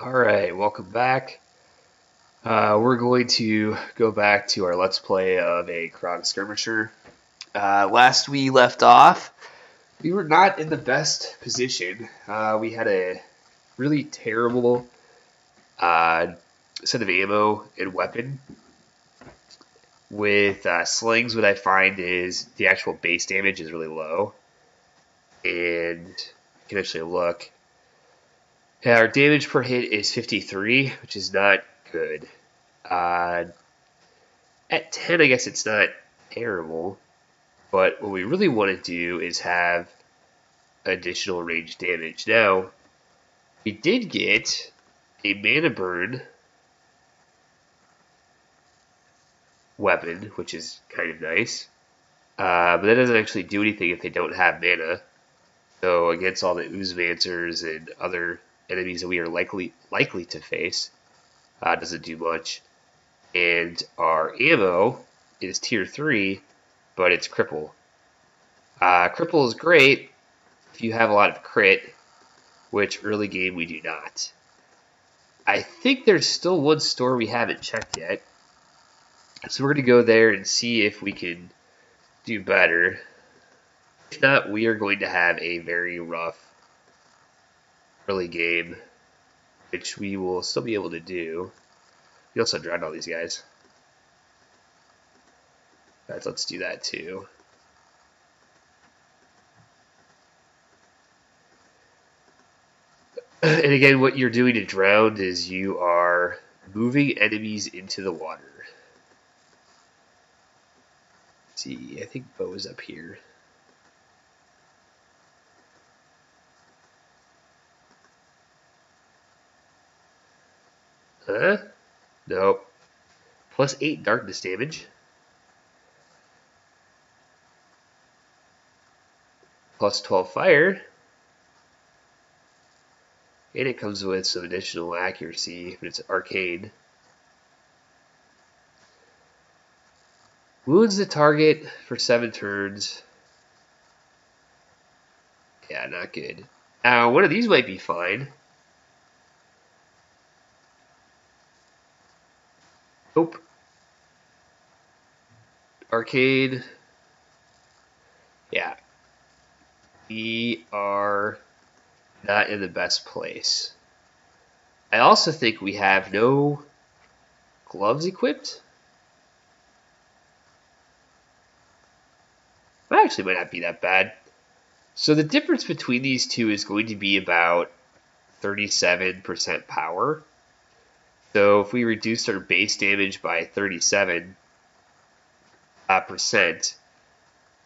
Alright, welcome back. We're going to go back to our Let's Play of a Skirmisher. Last we left off, we were not in the best position. We had a really terrible set of ammo and weapon. With slings, what I find is the actual base damage is really low. And you can actually look. Yeah, our damage per hit is 53, which is not good. At 10, I guess it's not terrible, but what we really want to do is have additional range damage. Now, we did get a mana burn weapon, which is kind of nice, but that doesn't actually do anything if they don't have mana. So against all the Oozemancers and other enemies that we are likely to face, doesn't do much. And our ammo is tier 3, but it's cripple. Cripple is great if you have a lot of crit, which early game we do not. I think there's still one store we haven't checked yet, so we're going to go there and see if we can do better. If not, we are going to have a very rough early game, which we will still be able to do. We also drowned all these guys. Right, let's do that too. And again, what you're doing to drown is you are moving enemies into the water. Let's see, I think Bo is up here. Huh? Nope. Plus 8 darkness damage. Plus 12 fire. And it comes with some additional accuracy, but it's arcane. Wounds the target for 7 turns. Yeah, not good. Now, one of these might be fine. Nope. Arcane. Yeah. We are not in the best place. I also think we have no gloves equipped. That actually might not be that bad. So the difference between these two is going to be about 37% power. So if we reduce our base damage by 37%,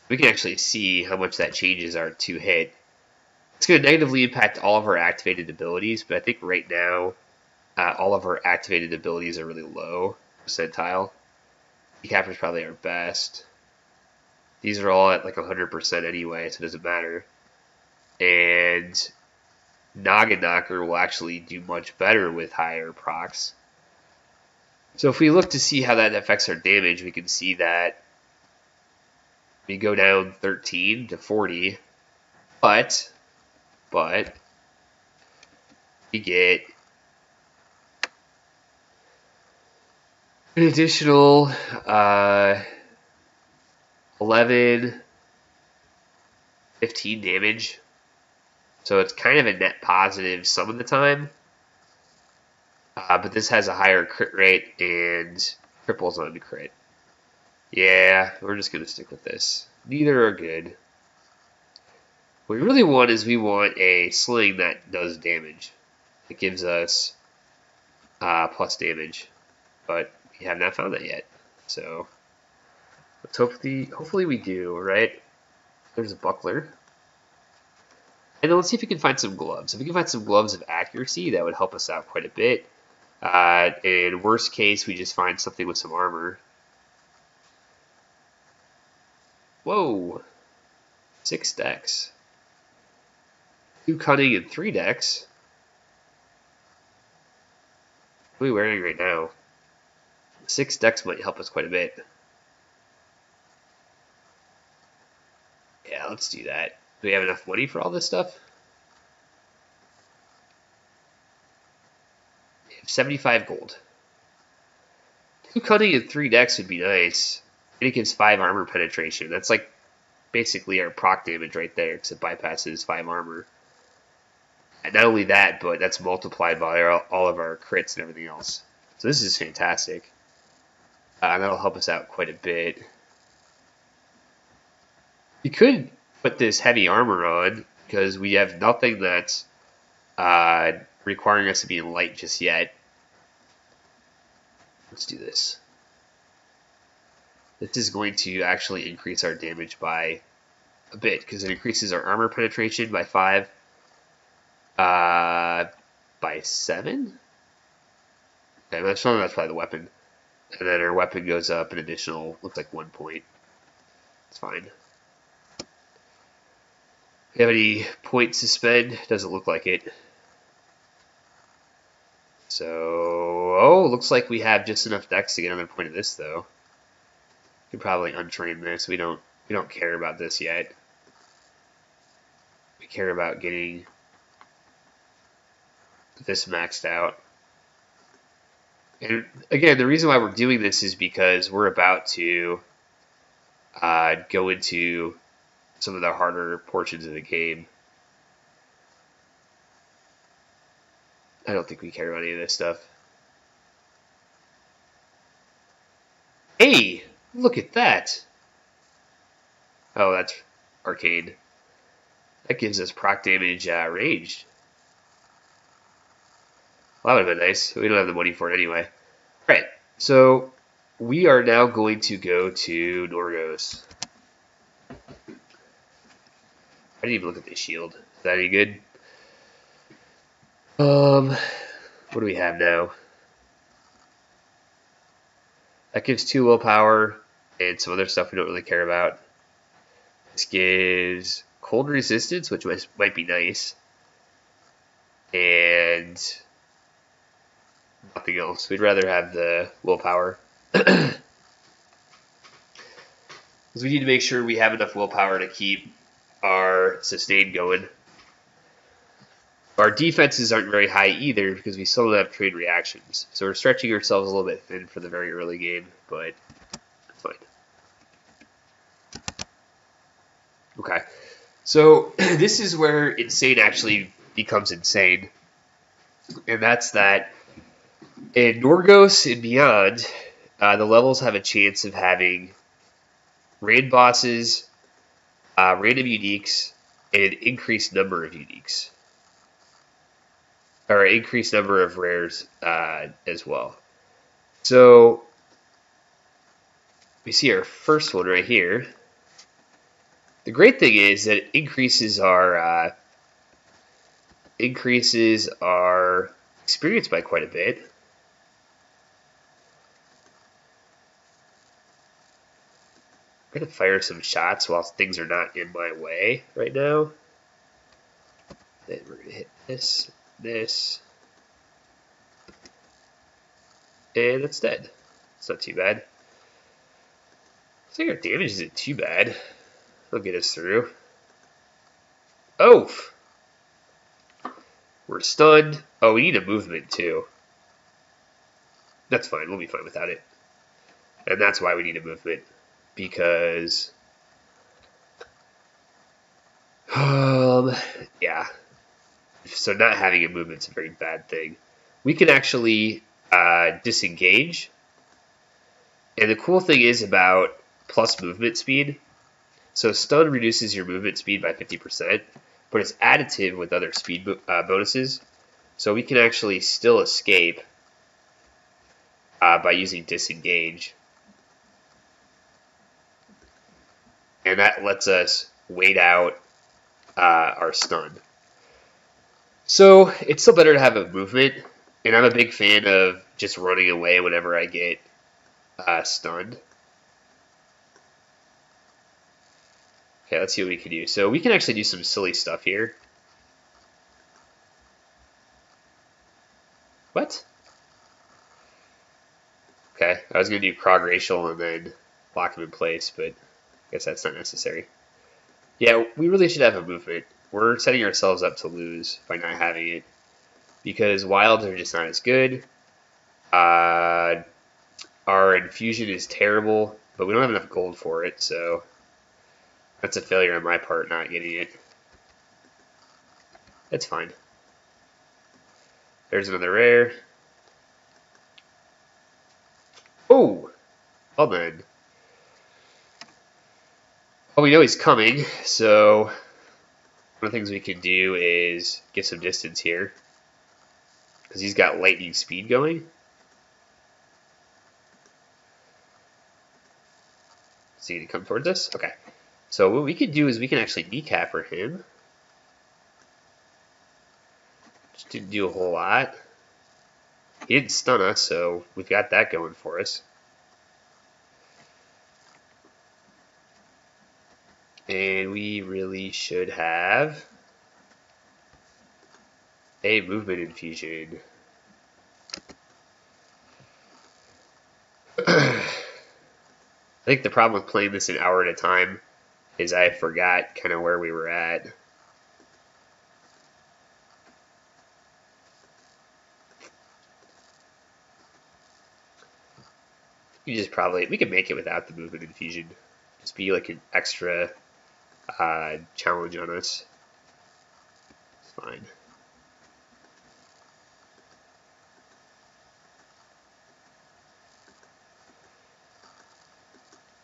we can actually see how much that changes our 2 hit. It's going to negatively impact all of our activated abilities, but I think right now all of our activated abilities are really low percentile. Decapper is probably our best. These are all at like 100% anyway, so it doesn't matter. And Noggin Knocker will actually do much better with higher procs. So if we look to see how that affects our damage, we can see that we go down 13 to 40, but we get an additional 11, 15 damage. So it's kind of a net positive some of the time. But this has a higher crit rate and cripples on crit. Yeah, we're just going to stick with this. Neither are good. What we really want is we want a sling that does damage. It gives us plus damage. But we have not found that yet. So let's hopefully we do, right? There's a buckler. And then let's see if we can find some gloves. If we can find some gloves of accuracy, that would help us out quite a bit. In worst case, we just find something with some armor. Whoa! 6 decks. 2 cunning and 3 decks. What are we wearing right now? 6 decks might help us quite a bit. Yeah, let's do that. Do we have enough money for all this stuff? 75 gold. 2 cunning and 3 dex would be nice. And it gives 5 armor penetration. That's like basically our proc damage right there, because it bypasses 5 armor. And not only that, but that's multiplied by all of our crits and everything else. So this is fantastic. That'll help us out quite a bit. You could put this heavy armor on, because we have nothing that's requiring us to be in light just yet. Let's do this. This is going to actually increase our damage by a bit, because it increases our armor penetration by 5. By 7? Okay, that's probably the weapon. And then our weapon goes up an additional, looks like 1 point. It's fine. Do you have any points to spend? Doesn't look like it. So, oh, looks like we have just enough dex to get another point of this, though. We could probably untrain this. We don't care about this yet. We care about getting this maxed out. And again, the reason why we're doing this is because we're about to go into some of the harder portions of the game. I don't think we care about any of this stuff. Hey, look at that. Oh, that's arcane. That gives us proc damage ranged. Well, that would have been nice. We don't have the money for it anyway. Alright, so we are now going to go to Norgos. I didn't even look at this shield. Is that any good? What do we have now? That gives 2 willpower and some other stuff we don't really care about. This gives cold resistance, which might be nice. And nothing else. We'd rather have the willpower. Because we need to make sure we have enough willpower to keep our sustain going. Our defenses aren't very high either, because we still don't have trade reactions. So we're stretching ourselves a little bit thin for the very early game, but it's fine. Okay, so this is where insane actually becomes insane. And that's that in Norgos and beyond, the levels have a chance of having raid bosses, random uniques, and an increased number of uniques. Or an increased number of rares as well. So we see our first one right here. The great thing is that it increases our experience by quite a bit. I'm going to fire some shots while things are not in my way right now. Then we're going to hit this. And it's dead. It's not too bad. I think our damage isn't too bad. It'll get us through. Oh! We're stunned. Oh, we need a movement too. That's fine. We'll be fine without it. And that's why we need a movement. Because yeah. So not having a movement's a very bad thing. We can actually disengage. And the cool thing is about plus movement speed. So stun reduces your movement speed by 50%, but it's additive with other speed bonuses. So we can actually still escape by using disengage. And that lets us wait out our stun. So it's still better to have a movement, and I'm a big fan of just running away whenever I get stunned. Okay, let's see what we can do. So we can actually do some silly stuff here. What? Okay, I was going to do Krog Racial and then lock him in place, but I guess that's not necessary. Yeah, we really should have a movement. We're setting ourselves up to lose by not having it, because wilds are just not as good. Our infusion is terrible, but we don't have enough gold for it, so that's a failure on my part not getting it. That's fine. There's another rare. Oh! Well then. Well, we know he's coming, so one of the things we can do is get some distance here. Because he's got lightning speed going. Is he going to come towards us? Okay. So what we can do is we can actually decapper him. Just didn't do a whole lot. He didn't stun us, so we've got that going for us. And we really should have a movement infusion. I think the problem with playing this an hour at a time is I forgot kind of where we were at. We can make it without the movement infusion. Just be like an extra challenge on us. It's fine.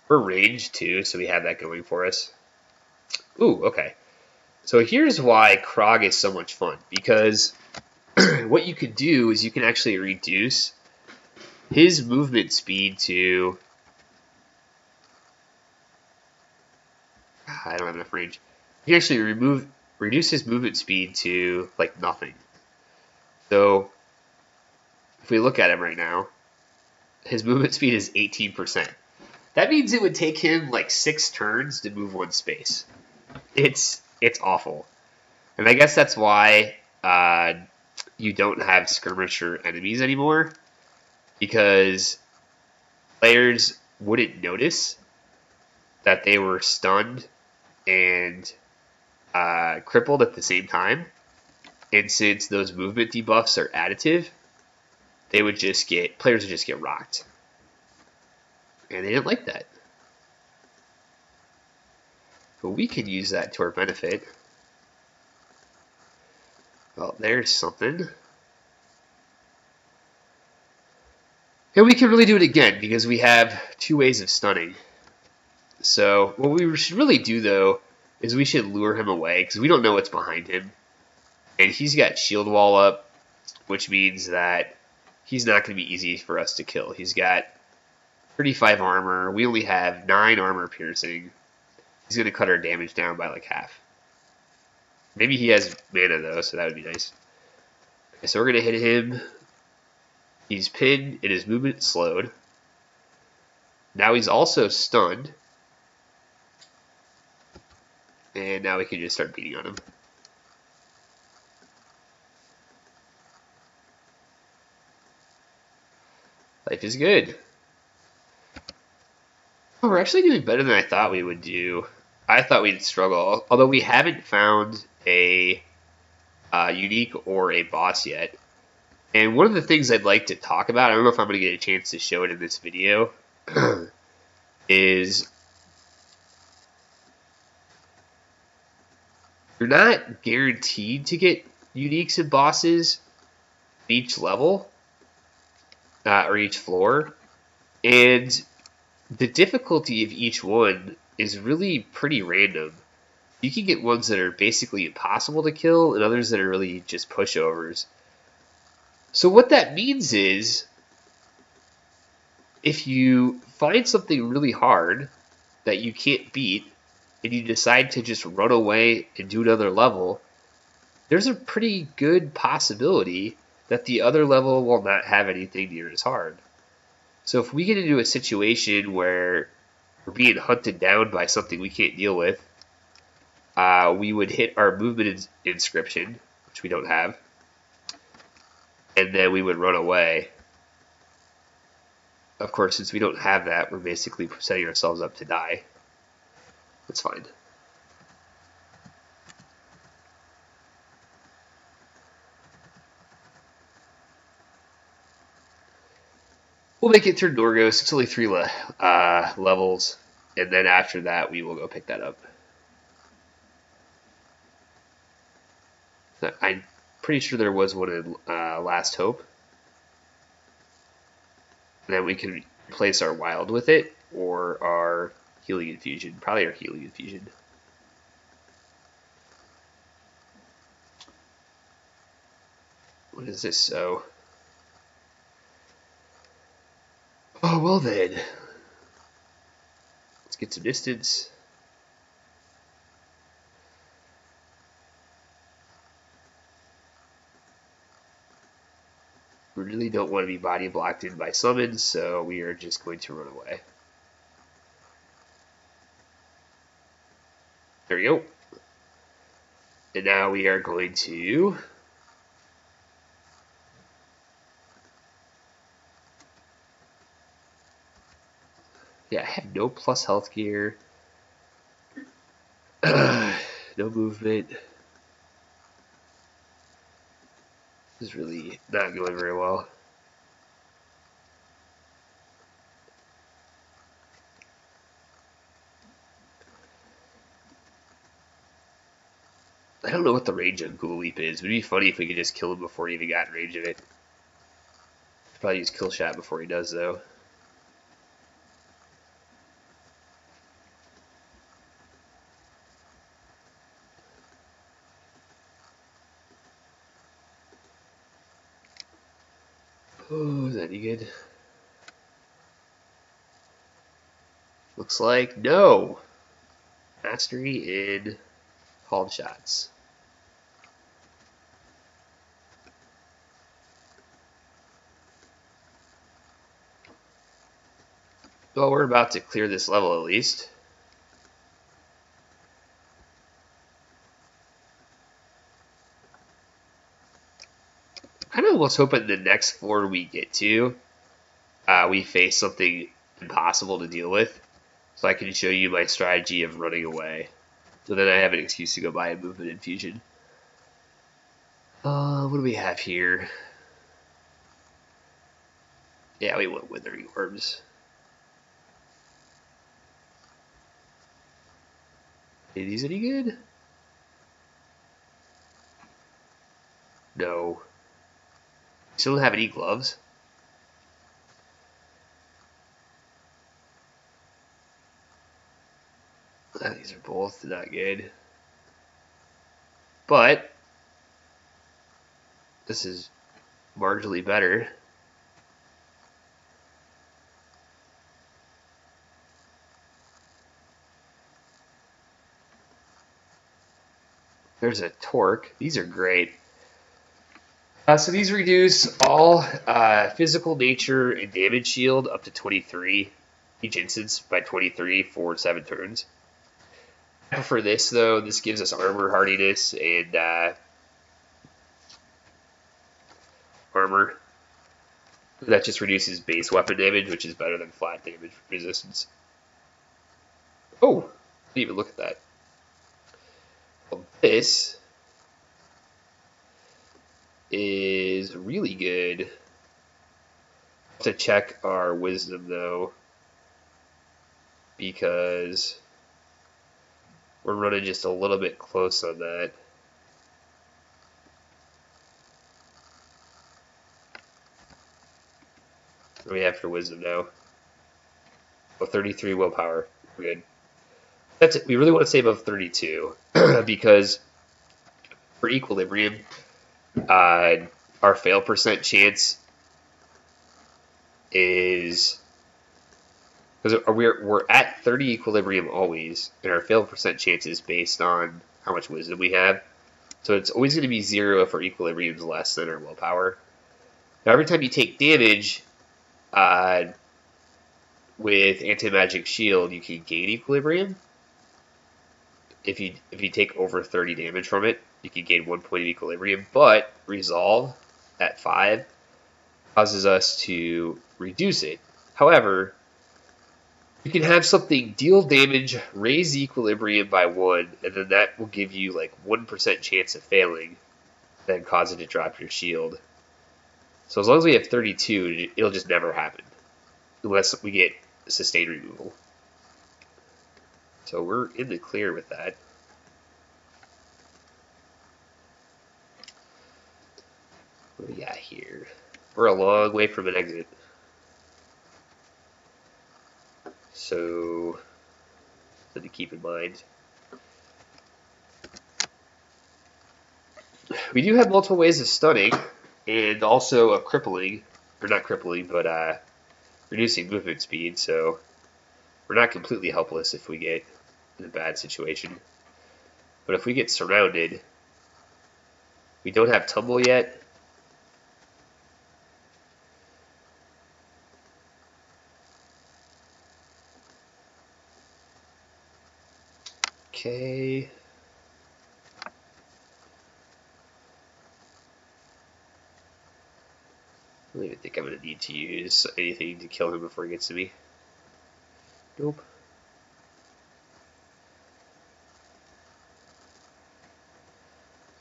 We're ranged too, so we have that going for us. Ooh, okay. So here's why Krog is so much fun, because what you could do is you can actually reduce his movement speed to... I don't have enough range. You can actually reduce his movement speed to like nothing. So if we look at him right now, his movement speed is 18%. That means it would take him like 6 turns to move 1 space. It's awful. And I guess that's why you don't have skirmisher enemies anymore, because players wouldn't notice that they were stunned and crippled at the same time. And since those movement debuffs are additive, players would just get rocked. And they didn't like that. But we can use that to our benefit. Well, there's something. And we can really do it again, because we have 2 ways of stunning. So what we should really do, though, is we should lure him away, because we don't know what's behind him. And he's got shield wall up, which means that he's not going to be easy for us to kill. He's got 35 armor. We only have 9 armor piercing. He's going to cut our damage down by like half. Maybe he has mana, though, so that would be nice. Okay, so we're going to hit him. He's pinned and his movement slowed. Now he's also stunned. And now we can just start beating on him. Life is good. Oh, we're actually doing better than I thought we would do. I thought we'd struggle, although we haven't found a unique or a boss yet. And one of the things I'd like to talk about, I don't know if I'm going to get a chance to show it in this video, is you're not guaranteed to get uniques and bosses each level or each floor. And the difficulty of each one is really pretty random. You can get ones that are basically impossible to kill and others that are really just pushovers. So what that means is, if you find something really hard that you can't beat and you decide to just run away and do another level, there's a pretty good possibility that the other level will not have anything near as hard. So if we get into a situation where we're being hunted down by something we can't deal with, we would hit our movement inscription, which we don't have, and then we would run away. Of course, since we don't have that, we're basically setting ourselves up to die. That's fine. We'll make it through Norgos. It's only 3 levels, and then after that we will go pick that up. So I'm pretty sure there was one in Last Hope. And then we can replace our Wild with it, or our Healing Infusion. Probably our Healing Infusion. What is this? So, oh well then. Let's get some distance. We really don't want to be body blocked in by summons, so we are just going to run away. There we go. And now we are going to I have no plus health gear. No movement. This is really not going very well. I don't know what the range on Ghoul Leap is. It would be funny if we could just kill him before he even got in range of it. Probably use Kill Shot before he does, though. Oh, is that any good? Looks like no. Mastery in Called Shots. Well, we're about to clear this level at least. I know let's hope in the next floor we get to, we face something impossible to deal with. So I can show you my strategy of running away. So then I have an excuse to go buy a movement infusion. What do we have here? Yeah, we want Withering Worms. Are these any good? No. Still don't have any gloves. These are both not good. But this is marginally better. There's a Torque. These are great. So these reduce all physical nature and damage shield up to 23 each instance by 23 for 7 turns. I prefer this though. This gives us armor hardiness and armor. That just reduces base weapon damage, which is better than flat damage resistance. Oh, I didn't even look at that. Well, this is really good. To check our wisdom though, because we're running just a little bit close on that. What do we have for wisdom now? Oh, 33 willpower. We're good. That's it. We really want to stay above 32 because for equilibrium, our fail percent chance is because we're at 30 equilibrium always, and our fail percent chance is based on how much wisdom we have. So it's always going to be 0 if our equilibrium is less than our willpower. Now, every time you take damage with anti-magic shield, you can gain equilibrium. If you take over 30 damage from it, you can gain 1 point of equilibrium. But resolve at 5 causes us to reduce it. However, you can have something deal damage, raise the equilibrium by 1, and then that will give you like 1% chance of failing, then cause it to drop your shield. So as long as we have 32, it'll just never happen. unless we get sustained removal. So we're in the clear with that. What do we got here? We're a long way from an exit. So, something to keep in mind. We do have multiple ways of stunning, and also of crippling, or not crippling, but reducing movement speed, so we're not completely helpless if we get in a bad situation. But if we get surrounded, we don't have tumble yet. Okay. I don't even think I'm going to need to use anything to kill him before he gets to me. Nope.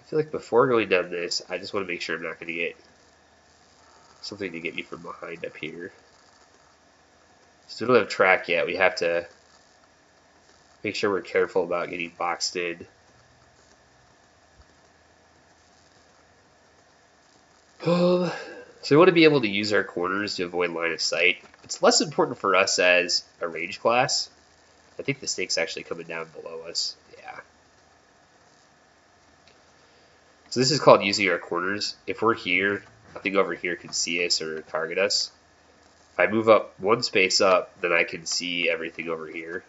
I feel like before going down this, I just want to make sure I'm not going to get something to get me from behind up here. So we don't have track yet. We have to make sure we're careful about getting boxed in. So we want to be able to use our corners to avoid line of sight. It's less important for us as a range class. I think the snake's actually coming down below us. Yeah. So this is called using our corners. If we're here, nothing over here can see us or target us. If I move up one space up, then I can see everything over here.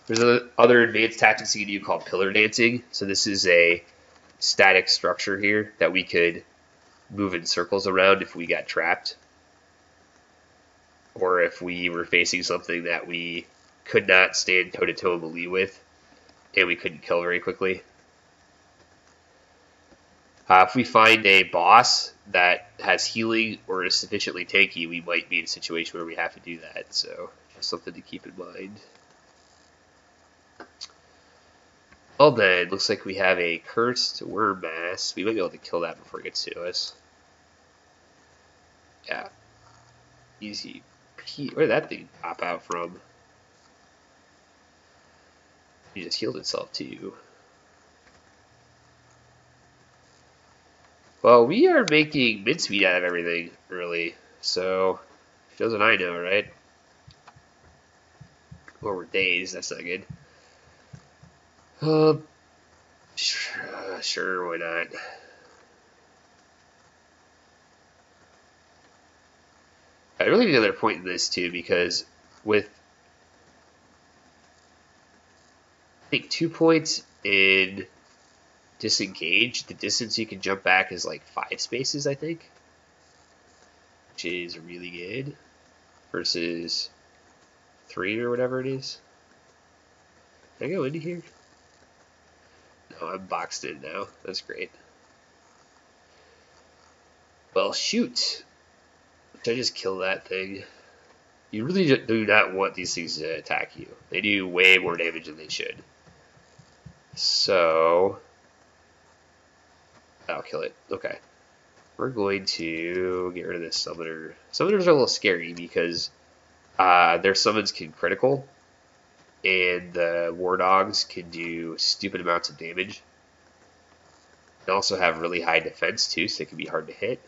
There's other advanced tactics you can do called pillar dancing. So this is a static structure here that we could move in circles around if we got trapped. Or if we were facing something that we could not stand toe-to-toe melee with and we couldn't kill very quickly. If we find a boss that has healing or is sufficiently tanky, we might be in a situation where we have to do that. So just something to keep in mind. Well then, looks like we have a cursed worm mass. We might be able to kill that before it gets to us. Yeah. Easy. Where did that thing pop out from? He just healed itself too. Well, we are making mincemeat out of everything, really. So, shows what I know, right? Well, we're dazed. That's not good. Sure, why not? I really need another point in this too, because with I think 2 points in disengage, the distance you can jump back is like 5 spaces, I think, which is really good versus 3 or whatever it is. Can I go into here? No, I'm boxed in now. That's great. Well, shoot. Should I just kill that thing? You really do not want these things to attack you. They do way more damage than they should. So, I'll kill it. Okay. We're going to get rid of this summoner. Summoners are a little scary because their summons can critical, and the war dogs can do stupid amounts of damage. They also have really high defense too, so they can be hard to hit.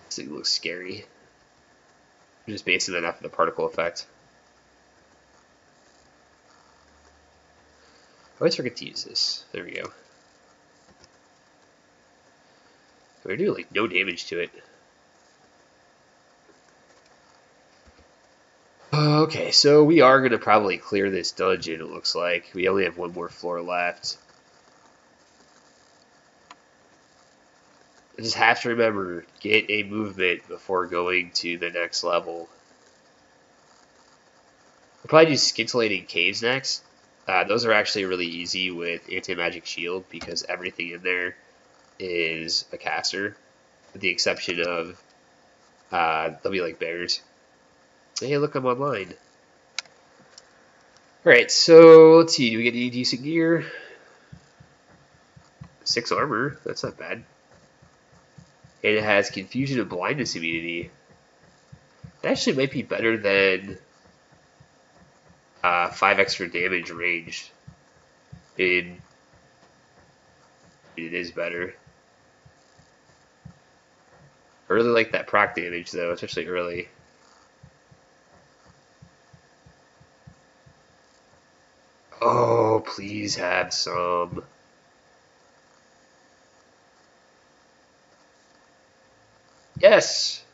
This thing looks scary. I'm just basing that off of the particle effect. I always forget to use this. There we go. We're doing like no damage to it. Okay, so we are going to probably clear this dungeon, it looks like. We only have one more floor left. I just have to remember, get a movement before going to the next level. We'll probably do scintillating caves next. Those are actually really easy with anti-magic shield because everything in there is a caster, with the exception of they'll be like bears. Hey, look, I'm online. Alright, so let's see, do we get any decent gear? 6 armor. That's not bad. And it has confusion and blindness immunity. That actually might be better than 5 extra damage range. It is better. I really like that proc damage though, especially early. Oh, please have some. Yes!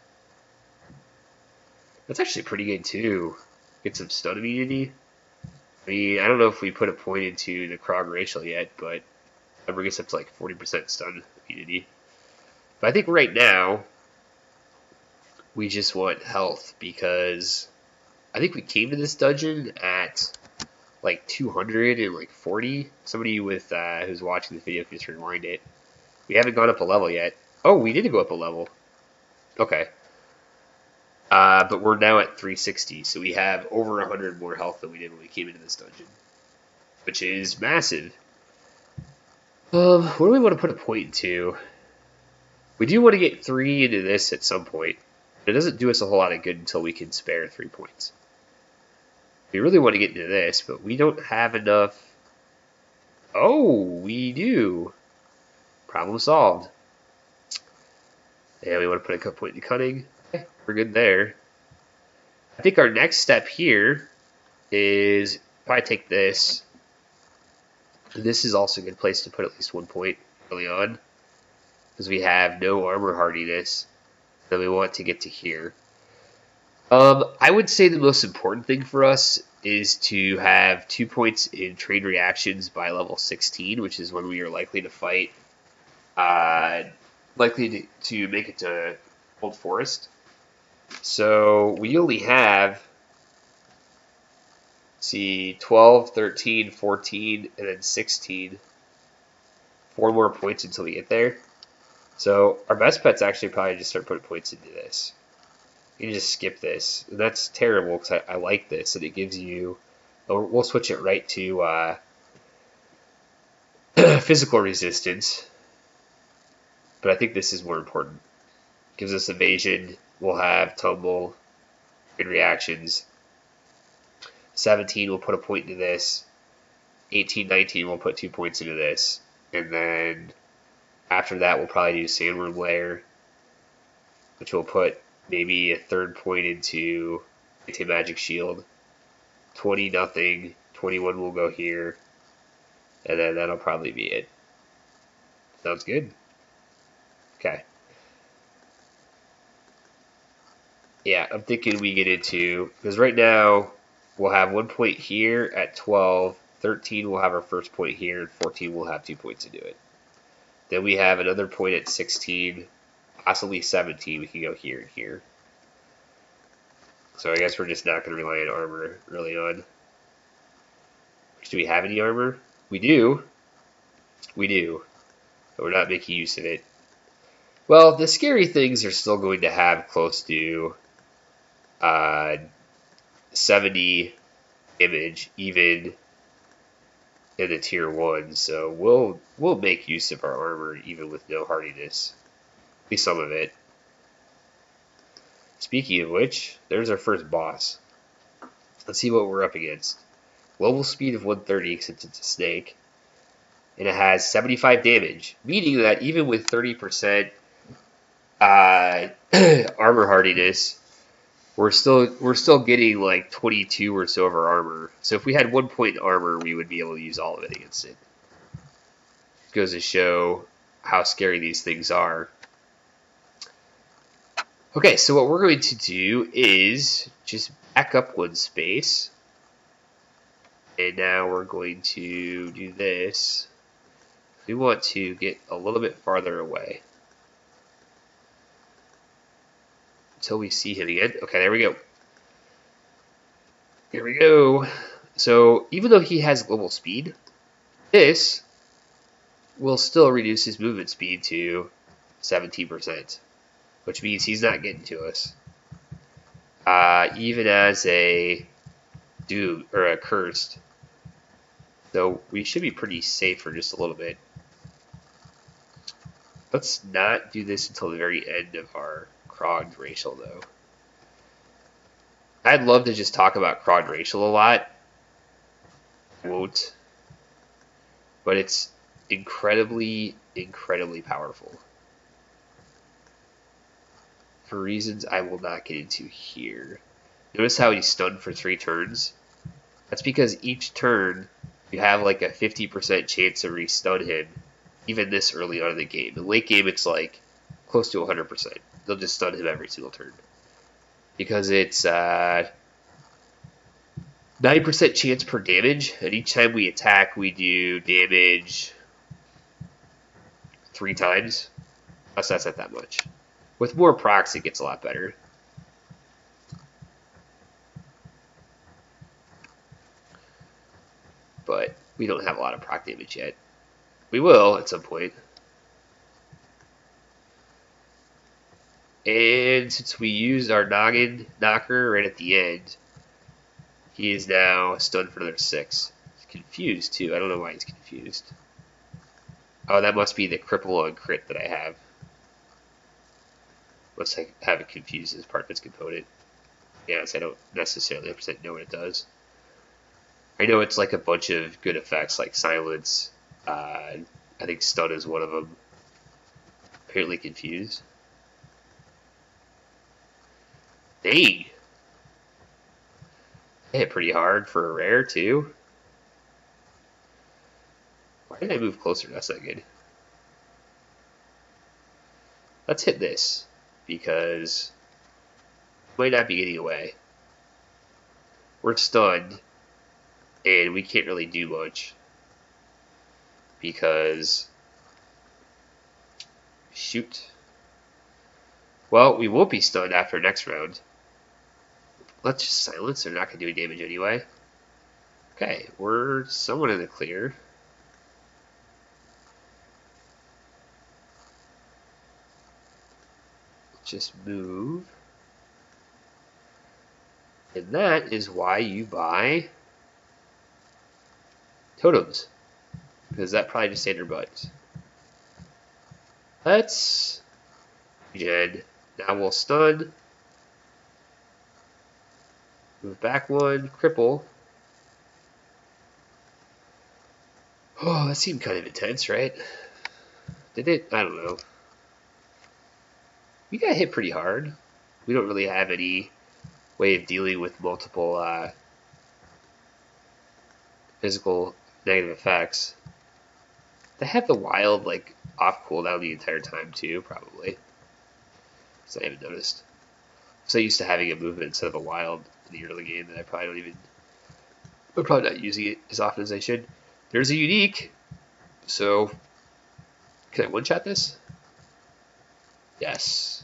That's actually pretty good too. Get some stun immunity. I mean, I don't know if we put a point into the Krog racial yet, but that brings us up to like 40% stun immunity. But I think right now, we just want health because I think we came to this dungeon at like 240. Somebody with who's watching the video can just rewind it. We haven't gone up a level yet. Oh, we did go up a level. Okay. But we're now at 360, so we have over 100 more health than we did when we came into this dungeon, which is massive. What do we want to put a point to? We do want to get 3 into this at some point. It doesn't do us a whole lot of good until we can spare 3 points. We really want to get into this, but we don't have enough. Oh, we do. Problem solved. And we want to put a point into cunning. Okay, we're good there. I think our next step here is probably take this. This is also a good place to put at least 1 point early on, because we have no armor hardiness. Then we want to get to here. I would say the most important thing for us is to have 2 points in trade reactions by level 16, which is when we are likely to fight, likely to make it to Old Forest. So we only have, see, 12, 13, 14, and then 16. 4 more points until we get there. So our best bet's actually probably just start putting points into this. You can just skip this. And that's terrible because I like this, and it gives you. We'll switch it right to physical resistance. But I think this is more important. Gives us evasion. We'll have tumble and reactions. 17 we'll put a point into this. 18, 19 we'll put 2 points into this. And then after that we'll probably do Sandworm Lair, which will put maybe a 3rd point into Anti-Magic Shield. 20 nothing. 21 will go here. And then that'll probably be it. Sounds good. Okay. Yeah, I'm thinking we get into, because right now we'll have 1 point here at 12, 13 we'll have our first point here, and 14 we'll have 2 points to do it. Then we have another point at 16, possibly 17, we can go here and here. So I guess we're just not going to rely on armor early on. Do we have any armor? We do. We do. But we're not making use of it. Well, the scary things are still going to have close to 70 damage, even in the tier 1. So we'll make use of our armor even with no hardiness. At least some of it. Speaking of which, there's our first boss. Let's see what we're up against. Global speed of 130 since it's a snake. And it has 75 damage, meaning that even with 30% armor hardiness, we're still getting like 22 or so of our armor. So if we had 1 point in armor, we would be able to use all of it against it. It goes to show how scary these things are. Okay, so what we're going to do is just back up 1 space. And now we're going to do this. We want to get a little bit farther away until we see him again. Okay, there we go. Here we go. So even though he has global speed, this will still reduce his movement speed to 17%, which means he's not getting to us. Even as a doom or a cursed. So we should be pretty safe for just a little bit. Let's not do this until the very end of our Krog racial, though. I'd love to just talk about Krog racial a lot. Won't. But it's incredibly, incredibly powerful. For reasons I will not get into here. Notice how he's stunned for 3 turns? That's because each turn you have like a 50% chance to restun him, even this early on in the game. In late game, it's like close to 100%. They'll just stun him every single turn. Because it's 9% chance per damage, and each time we attack, we do damage 3 times. Plus, that's not that much. With more procs, it gets a lot better. But we don't have a lot of proc damage yet. We will at some point. And since we used our noggin knocker right at the end, he is now stunned for another 6. He's confused too. I don't know why he's confused. Oh, that must be the cripple on crit that I have. Must have it confused as part of its component. Yes, I don't necessarily 100% know what it does. I know it's like a bunch of good effects like silence. I think stun is one of them. Apparently confused. Dang! I hit pretty hard for a rare too. Why did I move closer? That's not good. Let's hit this because we might not be getting away. We're stunned. And we can't really do much because, shoot. Well, we won't be stunned after next round. Let's just silence. They're not going to do any damage anyway. Okay, we're somewhat in the clear. Just move. And that is why you buy totems, because that probably just saved your butt. Let's regen. Now we'll stun. Move back 1. Cripple. Oh, that seemed kind of intense, right? Did it? I don't know. We got hit pretty hard. We don't really have any way of dealing with multiple physical negative effects. They have the wild like off cooldown the entire time too, probably. So I haven't noticed. I'm so used to having a movement instead of a wild in the early game that I'm probably not using it as often as I should. There's a unique. So can I one-shot this? Yes.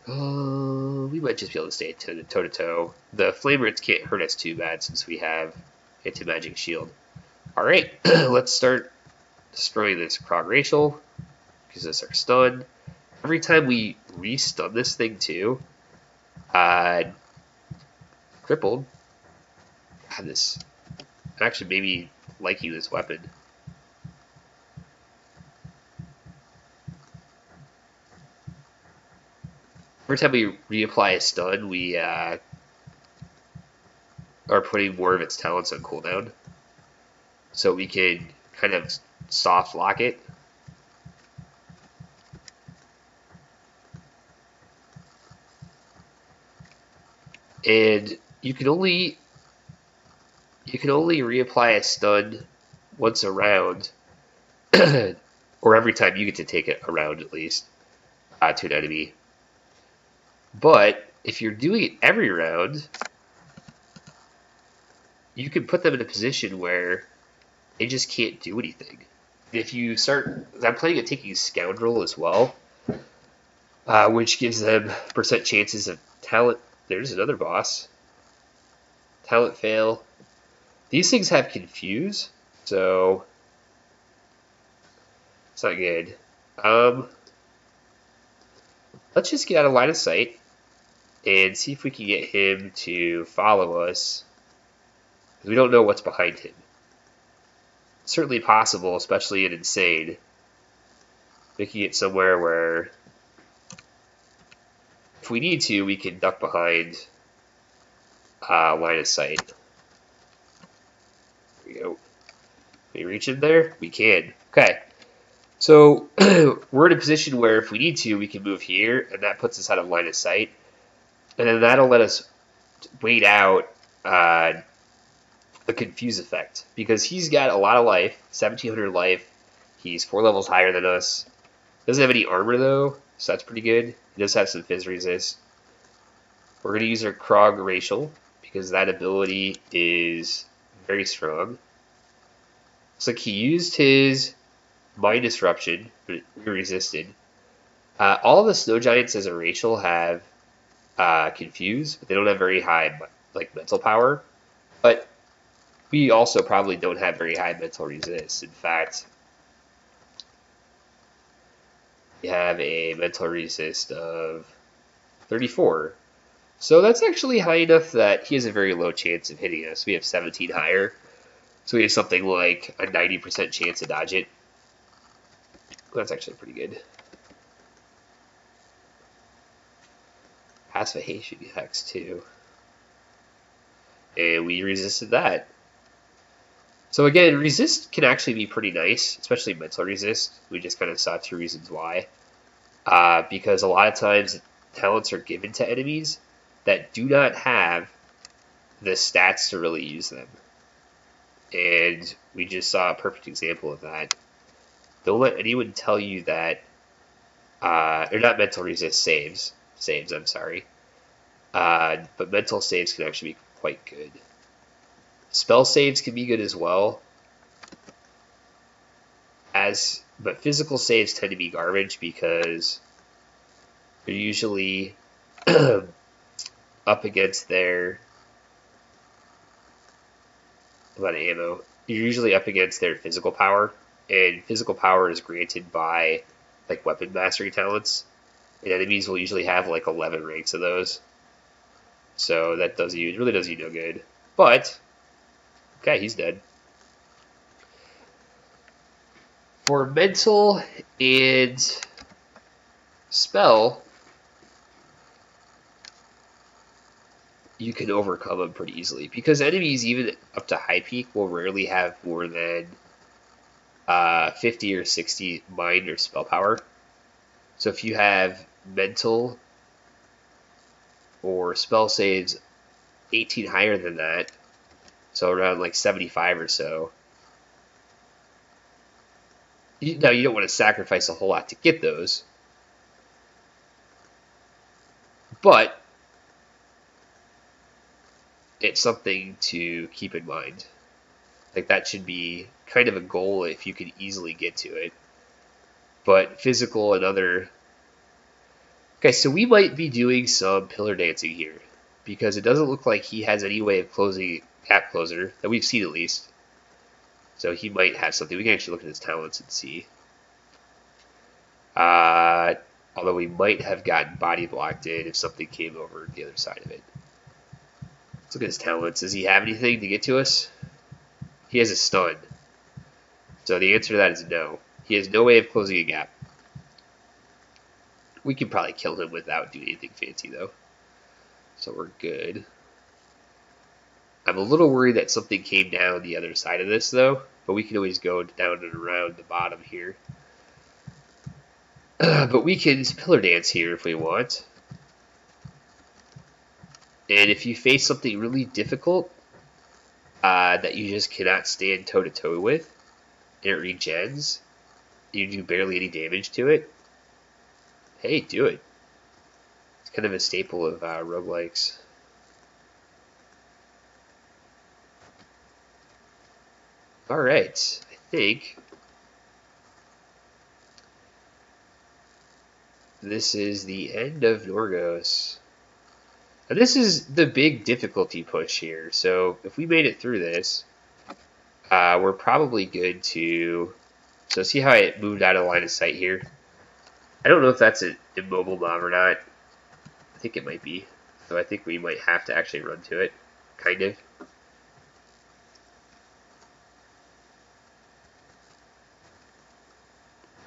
We might just be able to stay toe-to-toe. The flame roots can't hurt us too bad since we have anti-magic shield. Alright, let's start destroying this Krog racial, because that's our stun. Every time we re-stun this thing too, crippled. God, this... I'm actually maybe liking this weapon. Every time we reapply a stun, we are putting more of its talents on cooldown. So we can kind of soft lock it. And you can only reapply a stun once a round, or every time you get to take it a round at least, to an enemy. But if you're doing it every round, you can put them in a position where they just can't do anything. If you start, I'm playing a taking Scoundrel as well, which gives them percent chances of talent. There's another boss. Talent fail. These things have confuse, so it's not good. Let's just get out of line of sight and see if we can get him to follow us. We don't know what's behind him. certainly possible, especially in Insane, making it somewhere where if we need to, we can duck behind line of sight. There we go. Can we reach in there? We can. Okay. So we're in a position where if we need to, we can move here, and that puts us out of line of sight. And then that'll let us wait out the confuse effect, because he's got a lot of life, 1700 life. He's 4 levels higher than us. Doesn't have any armor though, so that's pretty good. He does have some phys resist. We're going to use our Krog Racial because that ability is very strong. Looks like he used his Mind Disruption, but we resisted. All the Snow Giants as a racial have Confuse, but they don't have very high mental power. But we also probably don't have very high mental resist. In fact, we have a mental resist of 34. So that's actually high enough that he has a very low chance of hitting us. We have 17 higher. So we have something like a 90% chance to dodge it. That's actually pretty good. Pacification Hex too. And we resisted that. So again, resist can actually be pretty nice, especially mental resist. We just kind of saw 2 reasons why. Because a lot of times talents are given to enemies that do not have the stats to really use them. And we just saw a perfect example of that. Don't let anyone tell you that, or not mental resist, saves, I'm sorry. But mental saves can actually be quite good. Spell saves can be good as well. But physical saves tend to be garbage because they're usually up against their ammo. You're usually up against their physical power, and physical power is granted by like weapon mastery talents, and enemies will usually have like 11 ranks of those. So that really does you no good. But okay, he's dead. For mental and spell, you can overcome them pretty easily because enemies, even up to high peak, will rarely have more than 50 or 60 mind or spell power. So if you have mental or spell saves 18 higher than that, so around like 75 or so, now you don't want to sacrifice a whole lot to get those, but it's something to keep in mind. Like that should be kind of a goal if you can easily get to it. But physical and other... Okay, so we might be doing some pillar dancing here because it doesn't look like he has any way of closing Gap Closer, that we've seen at least. So he might have something. We can actually look at his talents and see. Although we might have gotten body blocked in if something came over the other side of it. Let's look at his talents. Does he have anything to get to us? He has a stun. So the answer to that is no. He has no way of closing a gap. We can probably kill him without doing anything fancy, though. So we're good. I'm a little worried that something came down the other side of this, though. But we can always go down and around the bottom here. But we can pillar dance here if we want. And if you face something really difficult that you just cannot stand toe-to-toe with, and it regens, you do barely any damage to it, hey, do it. It's kind of a staple of roguelikes. Alright, I think this is the end of Norgos. Now this is the big difficulty push here, so if we made it through this, we're probably good to... So see how it moved out of line of sight here? I don't know if that's an immobile mob or not. I think it might be. So I think we might have to actually run to it, kind of.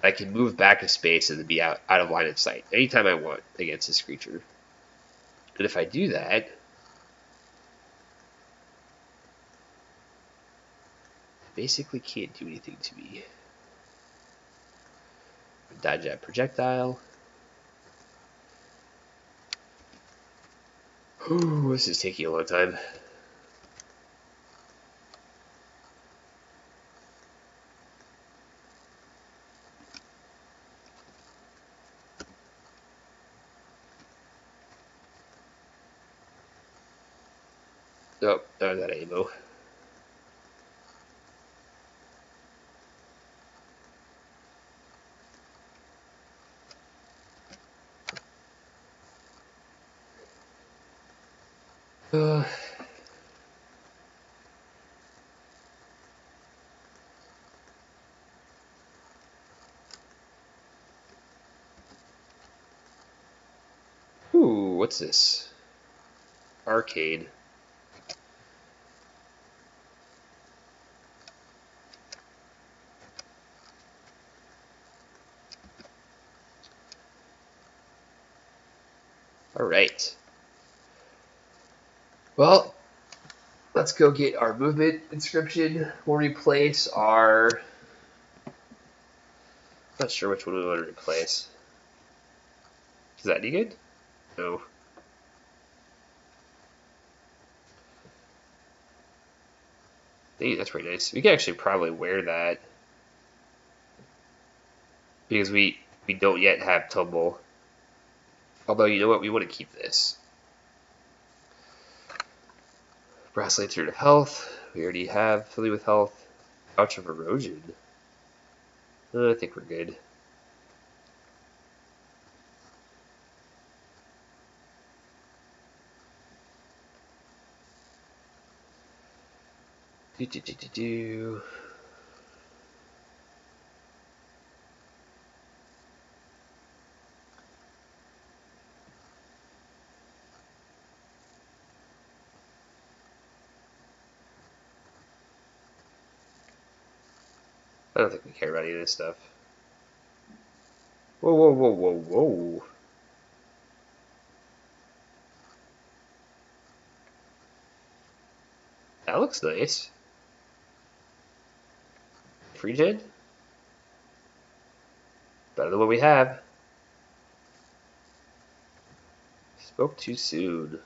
I can move back a space and then be out of line of sight anytime I want against this creature. And if I do that, basically can't do anything to me. Dodge that projectile. Ooh, this is taking a long time. Oh, not that ammo. Ooh, what's this? Arcade. Alright. Well, let's go get our movement inscription. We'll replace our... Not sure which one we want to replace. Is that any good? No. Dang, that's pretty nice. We can actually probably wear that. Because we don't yet have Tumble. Although, you know what? We want to keep this. Bracelet through to health. We already have Filling with health. Pouch of erosion. I think we're good. Do. I don't think we care about any of this stuff. Whoa, whoa, whoa, whoa, whoa. That looks nice. Free gen? Better than what we have. Spoke too soon. You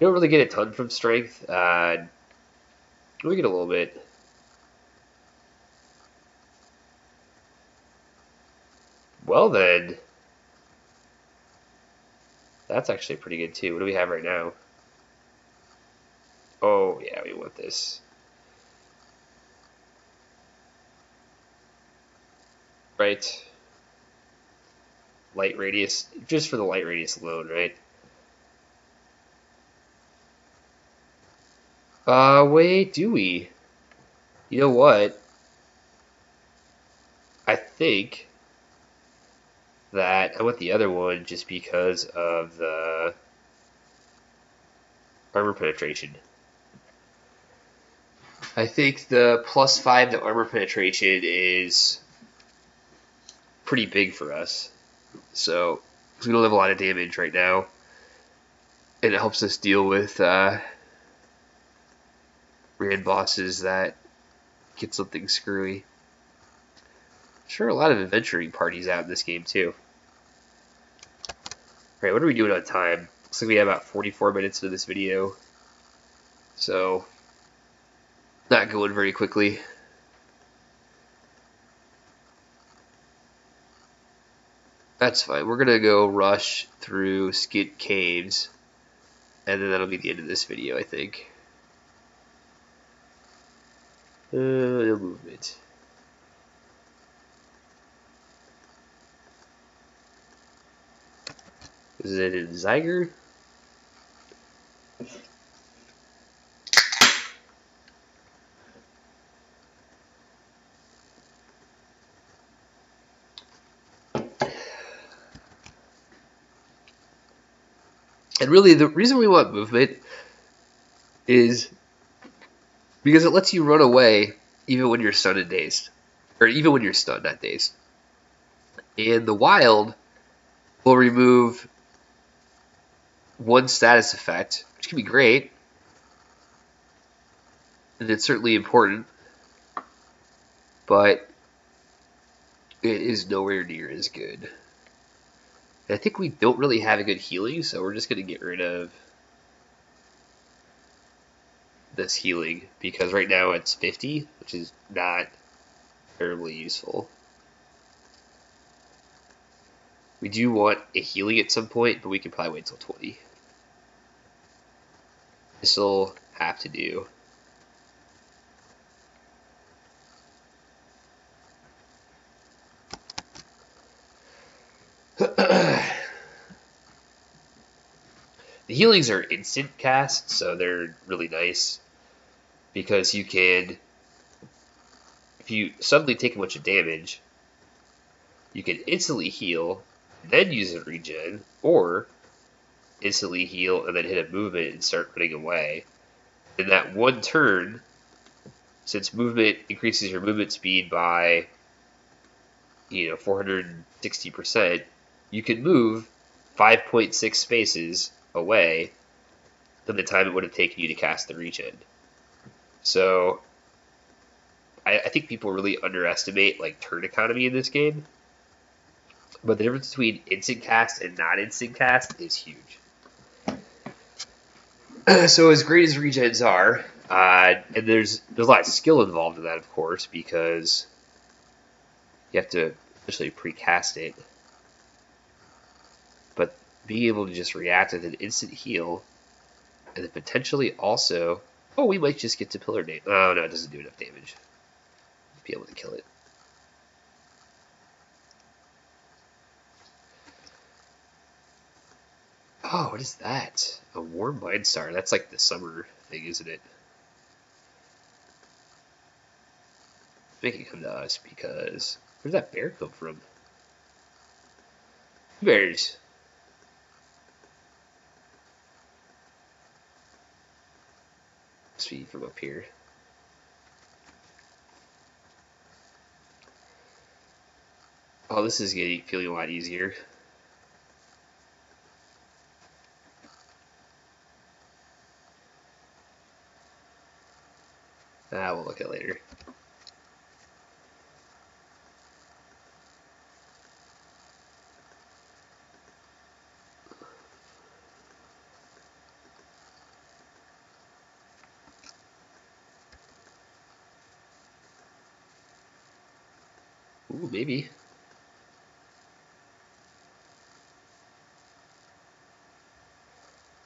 don't really get a ton from strength. We get a little bit. Well then. That's actually pretty good too. What do we have right now? Oh yeah, we want this. Right. Light radius. Just for the light radius alone, right? Wait, do we? You know what? I think that I want the other one just because of the armor penetration. I think the +5 to armor penetration is pretty big for us. So, we don't have a lot of damage right now. And it helps us deal with rand bosses that get something screwy. Sure, a lot of adventuring parties out in this game too. Alright, what are we doing on time? Looks like we have about 44 minutes into this video. So, not going very quickly. That's fine. We're going to go rush through Skid Caves. And then that'll be the end of this video, I think. No movement. Is it in Zyger? And really, the reason we want movement is because it lets you run away even when you're stunned and dazed. or even when you're stunned, not dazed. And the wild will remove one status effect, which can be great, and it's certainly important, but it is nowhere near as good. And I think we don't really have a good healing, so we're just going to get rid of this healing, because right now it's 50, which is not terribly useful. We do want a healing at some point, but we can probably wait till 20. This will have to do. The healings are instant casts, so they're really nice because you can, if you suddenly take a bunch of damage, you can instantly heal, then use a regen, or instantly heal and then hit a movement and start running away. In that one turn, since movement increases your movement speed by 460%, you can move 5.6 spaces away than the time it would have taken you to cast the regen. So I think people really underestimate turn economy in this game, but the difference between instant cast and not instant cast is huge. So as great as regens are, and there's a lot of skill involved in that, of course, because you have to essentially pre-cast it. But being able to just react with an instant heal, and then potentially also, we might just get to pillar damage. Oh no, it doesn't do enough damage to be able to kill it. Oh, what is that? A warm mind star. That's like the summer thing, isn't it? Make it come to us, because where'd that bear come from? Bears. Must be from up here. Oh, this is feeling a lot easier. We'll look at it later. Ooh, maybe.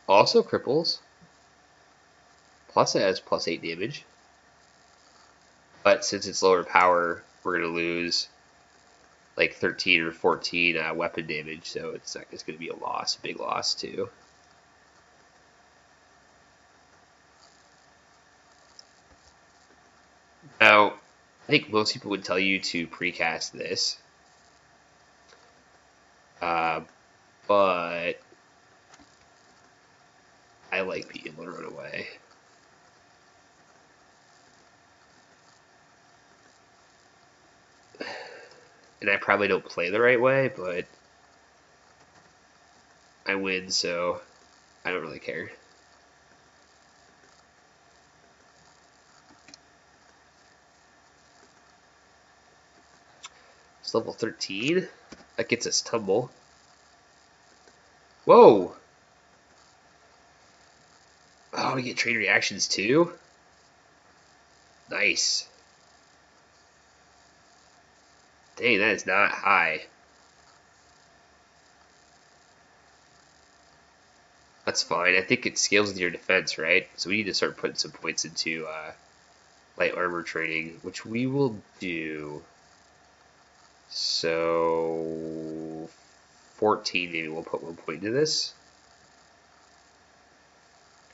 Also cripples. Plus it has +8 damage. But since it's lower power, we're going to lose like 13 or 14 weapon damage, so it's going to be a loss, big loss too. Now, I think most people would tell you to precast this, but I like being able to run away. And I probably don't play the right way, but I win, so I don't really care. It's level 13. That gets us tumble. Whoa! Oh, we get trade reactions too? Nice. Dang, that is not high. That's fine. I think it scales with your defense, right? So we need to start putting some points into light armor training, which we will do. So 14, maybe we'll put 1 point into this.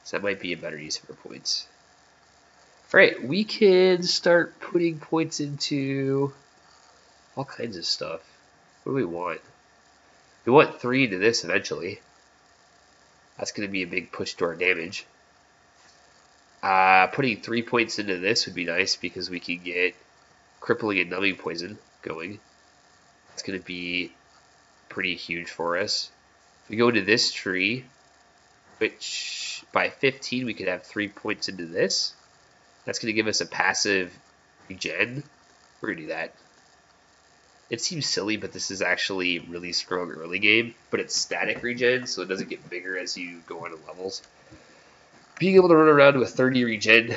So that might be a better use of our points. Alright, we can start putting points into all kinds of stuff. What do we want? We want 3 into this eventually. That's going to be a big push to our damage. Putting 3 points into this would be nice because we can get crippling and numbing poison going. It's going to be pretty huge for us. If we go into this tree, which by 15 we could have 3 points into this. That's going to give us a passive regen. We're going to do that. It seems silly, but this is actually really strong early game. But it's static regen, so it doesn't get bigger as you go on in levels. Being able to run around with 30 regen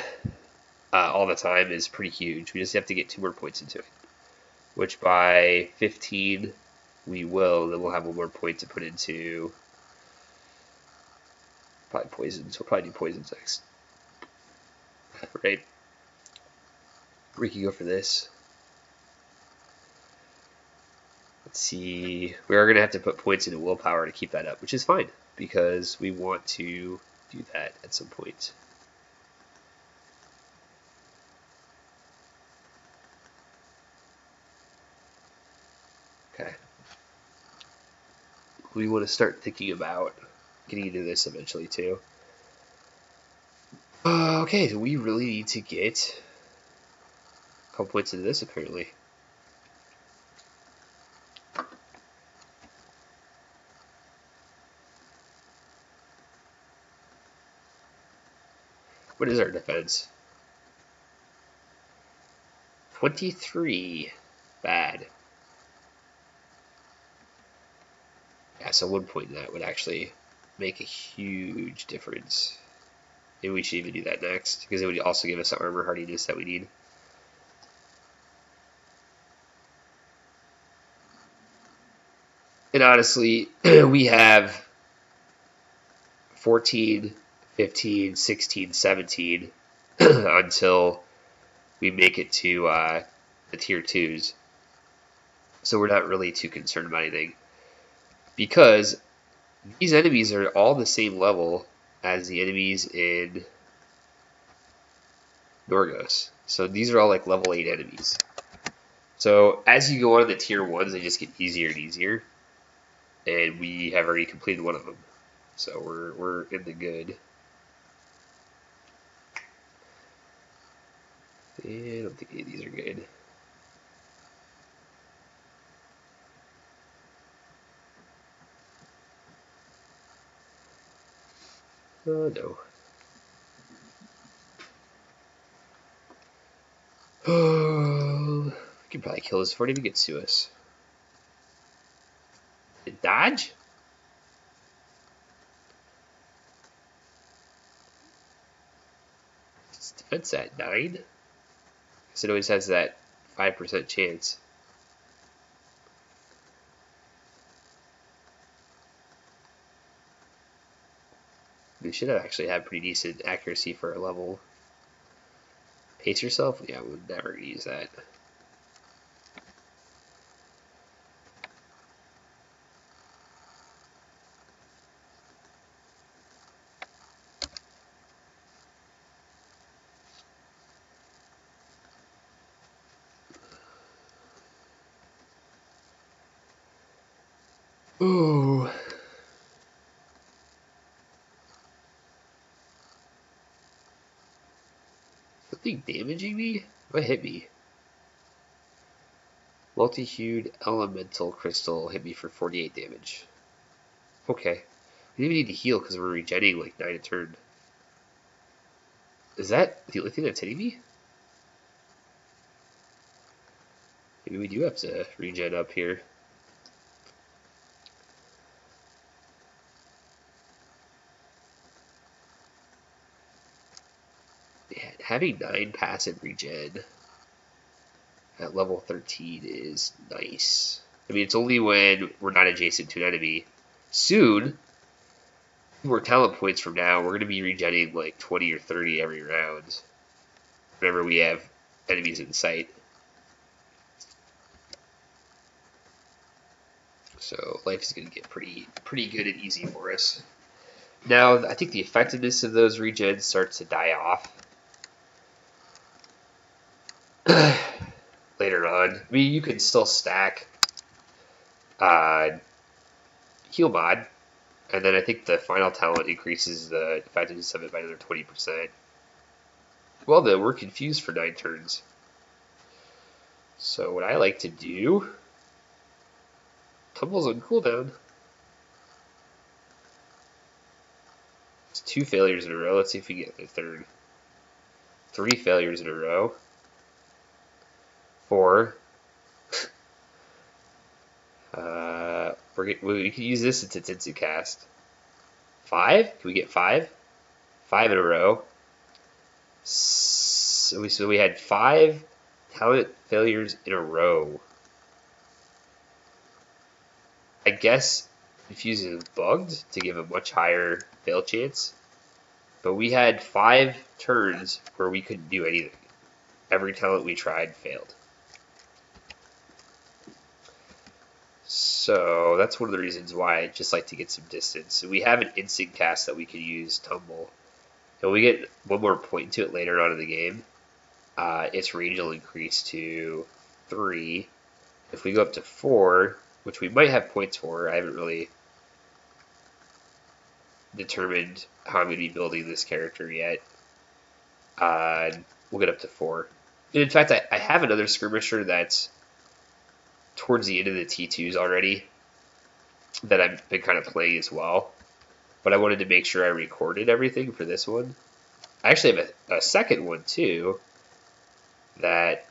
all the time is pretty huge. We just have to get 2 more points into it. Which by 15 we will. Then we'll have 1 more point to put into probably poisons. We'll probably do poisons next. Right? We can go for this. Let's see. We are going to have to put points into willpower to keep that up, which is fine because we want to do that at some point. Okay. We want to start thinking about getting into this eventually too. Okay, so we really need to get a couple points into this apparently. What is our defense? 23. Bad. Yeah, so 1 point in that would actually make a huge difference. Maybe we should even do that next, because it would also give us the armor hardiness that we need. And honestly, we have 14, 15, 16, 17 until we make it to the tier 2s. So we're not really too concerned about anything. Because these enemies are all the same level as the enemies in Norgos. So these are all like level 8 enemies. So as you go on to the tier 1s, they just get easier and easier. And we have already completed one of them. So we're in the good. I don't think any of these are good. Oh no. Oh, we can probably kill this before it even gets to us. Dodge? Its defense at 9? Because it always has that 5% chance. We should have actually had pretty decent accuracy for a level. Pace yourself? Yeah, we would never use that. Ooh. Something damaging me? What hit me? Multi-hued elemental crystal hit me for 48 damage. Okay. We didn't even need to heal because we're regenerating like 9 a turn. Is that the only thing that's hitting me? Maybe we do have to regen up here. Yeah, having 9 passive regen at level 13 is nice. I mean, it's only when we're not adjacent to an enemy. Soon, more talent points from now, we're going to be regenerating like 20 or 30 every round. Whenever we have enemies in sight. So life is going to get pretty good and easy for us. Now, I think the effectiveness of those regens starts to die off later on. I mean, you can still stack heal mod, and then I think the final talent increases the effectiveness of it by another 20%. Well, then, we're confused for 9 turns. So what I like to do, tumbles on cooldown. It's 2 failures in a row. Let's see if we get the third. 3 failures in a row. 4. We can use this as a Tetsu cast. 5? Can we get 5? 5 in a row. So we had 5 talent failures in a row. I guess Confusing is bugged to give a much higher fail chance. But we had 5 turns where we couldn't do anything. Every talent we tried failed. So that's one of the reasons why I just like to get some distance. So we have an instant cast that we can use, Tumble. And we get one more point to it later on in the game. Its range will increase to 3. If we go up to 4, which we might have points for, I haven't really determined how I'm going to be building this character yet. We'll get up to 4. And in fact, I have another Skirmisher that's towards the end of the T2s already that I've been kind of playing as well. But I wanted to make sure I recorded everything for this one. I actually have a second one too that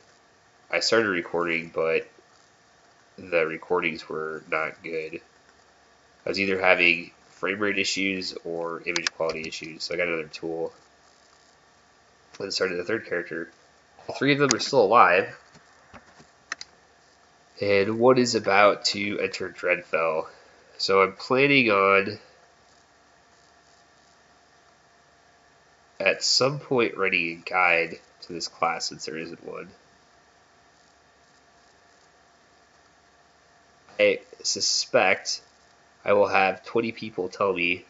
I started recording, but the recordings were not good. I was either having frame rate issues or image quality issues, so I got another tool. Then started the third character. All 3 of them are still alive. And one is about to enter Dreadfell. So I'm planning on at some point writing a guide to this class since there isn't one. I suspect I will have 20 people tell me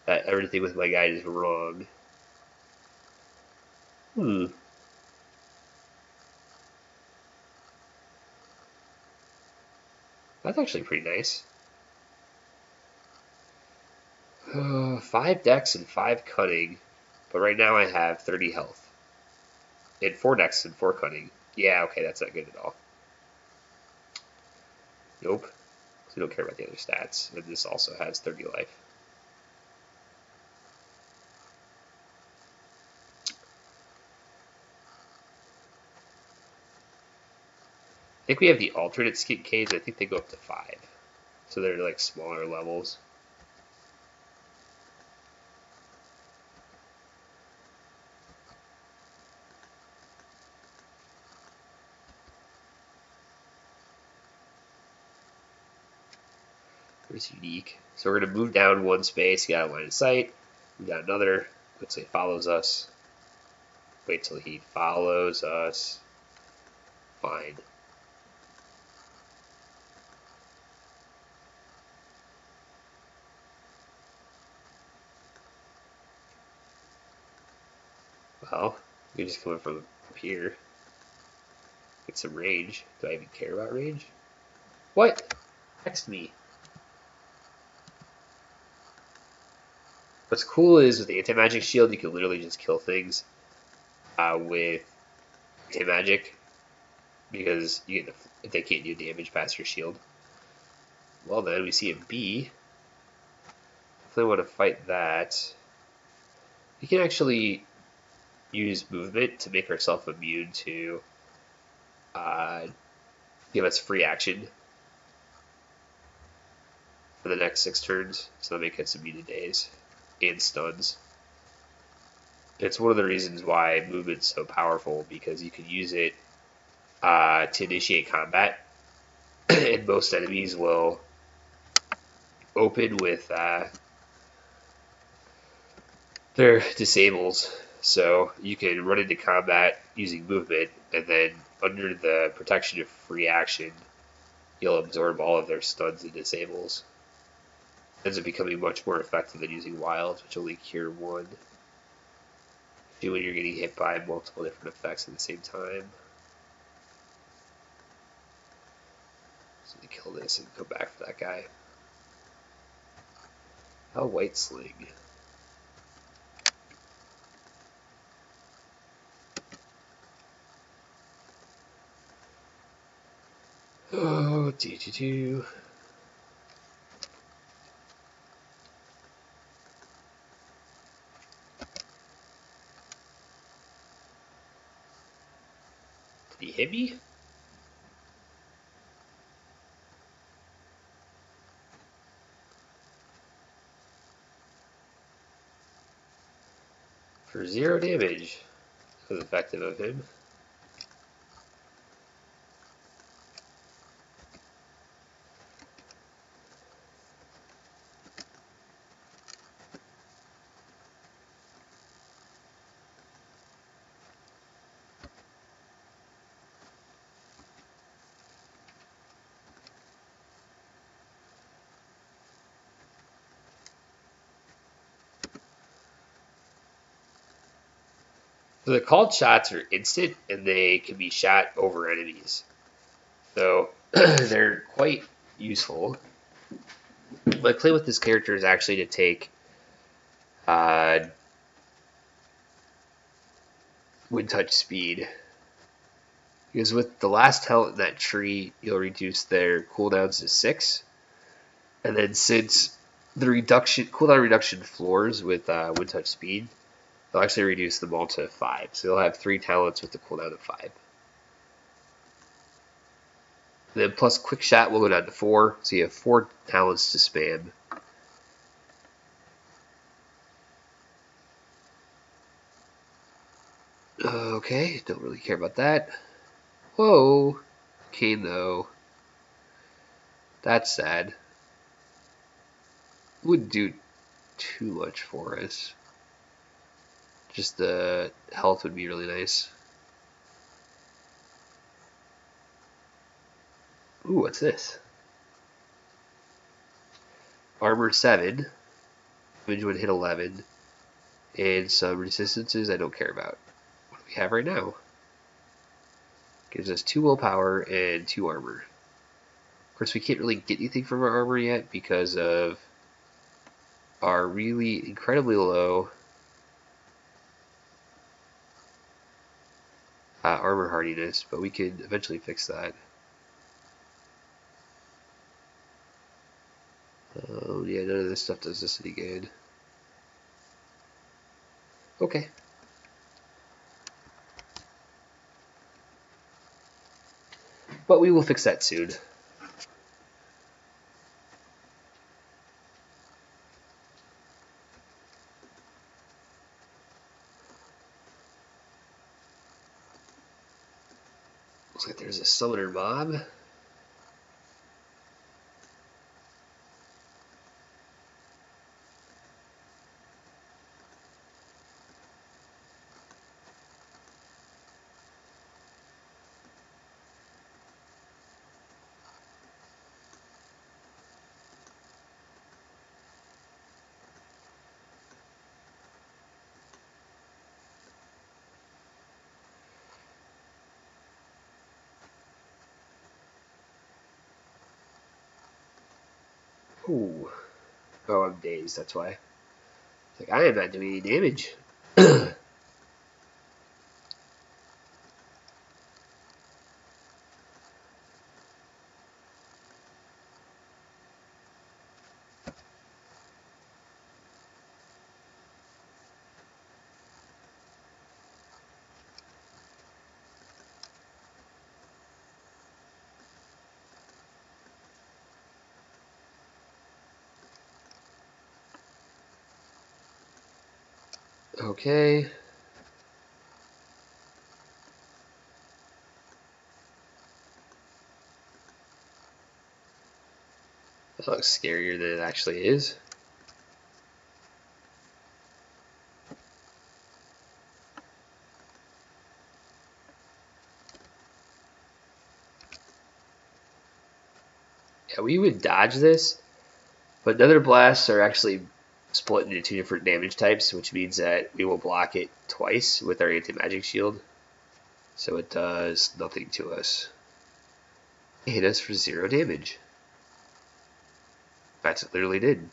that everything with my guide is wrong. That's actually pretty nice. 5 dex and 5 cunning, but right now I have 30 health. And 4 dex and 4 cunning. Yeah, okay, that's not good at all. Nope. We don't care about the other stats. And this also has 30 life. I think we have the alternate skit caves. I think they go up to 5. So they're like smaller levels. There's unique. So we're going to move down 1 space, get out of line of sight. We got another. Looks like he follows us. Wait till he follows us. Fine. Well, we just come up from up here. Get some range. Do I even care about range? What? Text me. What's cool is with the anti-magic shield, you can literally just kill things with anti-magic because you get if they can't do damage past your shield. Well then, we see a bee. If they want to fight that, we can actually use movement to make ourselves immune to give us free action for the next 6 turns, so that make us immune to daze and stuns. It's one of the reasons why movement's so powerful, because you can use it to initiate combat, and most enemies will open with their disables. So you can run into combat using movement, and then under the protection of free action, you'll absorb all of their stuns and disables. It ends up becoming much more effective than using wilds, which only cure 1. When you're getting hit by multiple different effects at the same time. So they kill this and go back for that guy. Oh, White Sling. Oh, do. Did he hit me? For 0 damage. That was effective of him. So the called shots are instant and they can be shot over enemies. So they're quite useful. My plan with this character is actually to take wind touch speed. Because with the last talent in that tree, you'll reduce their cooldowns to 6. And then since the cooldown reduction floors with wind touch speed, they'll actually reduce them all to 5. So you'll have 3 talents with the cooldown of 5. Then plus quick shot will go down to 4, so you have 4 talents to spam. Okay, don't really care about that. Whoa, Kane though. That's sad. Wouldn't do too much for us. Just the health would be really nice. Ooh, what's this? Armor 7. Damage would hit 11. And some resistances I don't care about. What do we have right now? Gives us 2 willpower and 2 armor. Of course, we can't really get anything from our armor yet because of our really incredibly low armor hardiness, but we can eventually fix that. Yeah, none of this stuff does this any good. Okay. But we will fix that soon. Looks like there's a summoner mob. Ooh. Oh, I'm dazed, that's why. It's like, I am not doing any damage. Okay. That looks scarier than it actually is. Yeah, we would dodge this, but Nether Blasts are actually split into 2 different damage types, which means that we will block it twice with our anti-magic shield. So it does nothing to us. It hit us for 0 damage. That's what it literally did.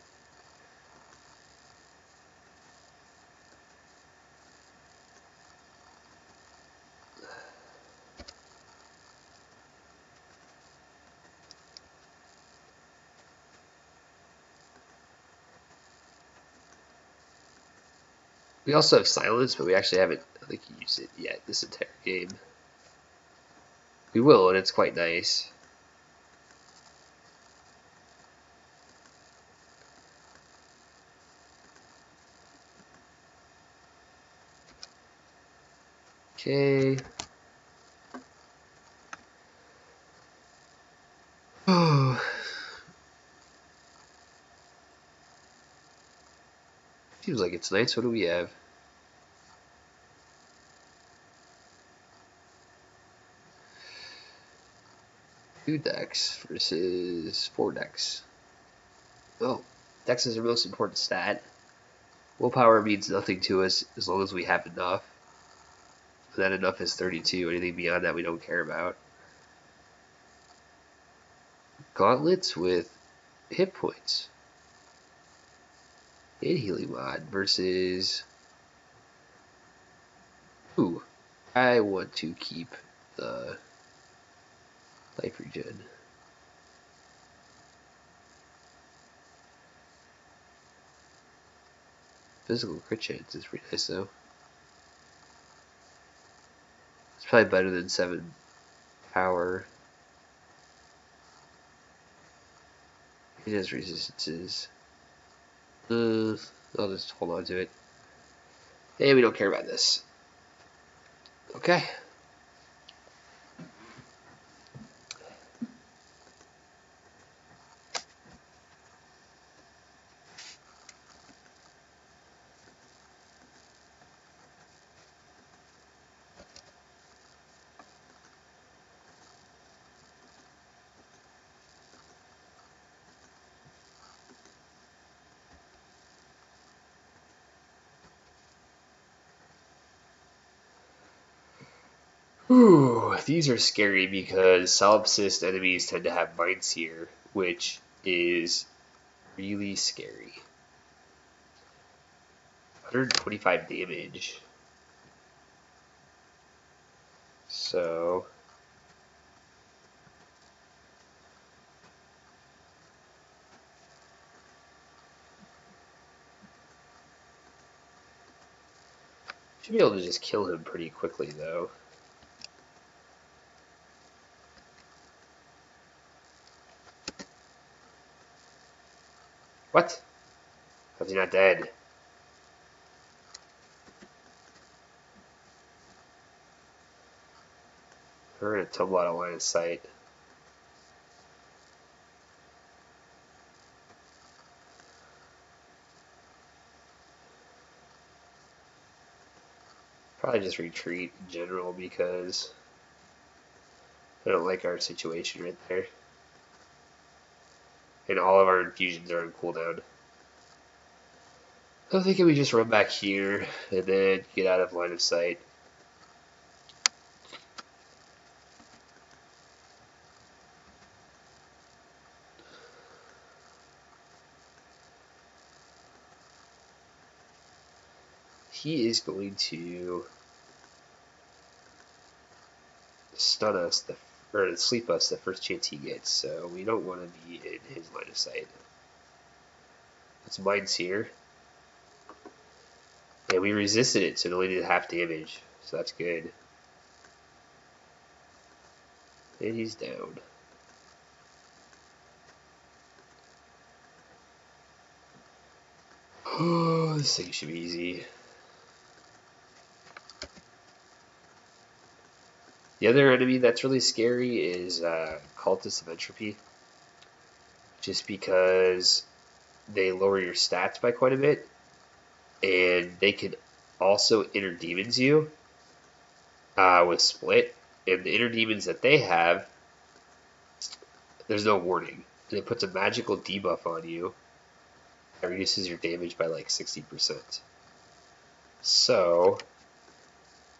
We also have silence, but we actually haven't, I think, used it yet this entire game. We will, and it's quite nice. Okay. Oh. Seems like it's nice. What do we have? 2 decks versus 4 decks. Oh, dex is our most important stat. Willpower means nothing to us as long as we have enough. And that enough is 32. Anything beyond that we don't care about. Gauntlets with hit points. And healing mod versus... Ooh, I want to keep the life regen. Physical crit chance is pretty nice though. It's probably better than 7 power. It has resistances. I'll just hold on to it. Hey, we don't care about this. Okay. Ooh, these are scary because solipsist enemies tend to have mines here, which is really scary. 125 damage. So should be able to just kill him pretty quickly though. What? How's he not dead? We're gonna tumble out of line of sight. Probably just retreat in general because I don't like our situation right there. And all of our infusions are on cooldown. I'm thinking we just run back here and then get out of line of sight. He is going to stun us or sleep us the first chance he gets, so we don't want to be in his line of sight. It's mines here. And we resisted it, so it only did half damage, so that's good. And he's down. Oh, this thing should be easy. The other enemy that's really scary is Cultists of Entropy. Just because they lower your stats by quite a bit. And they can also inner demons you with split. And the inner demons that they have, there's no warning. And it puts a magical debuff on you that reduces your damage by like 60%. So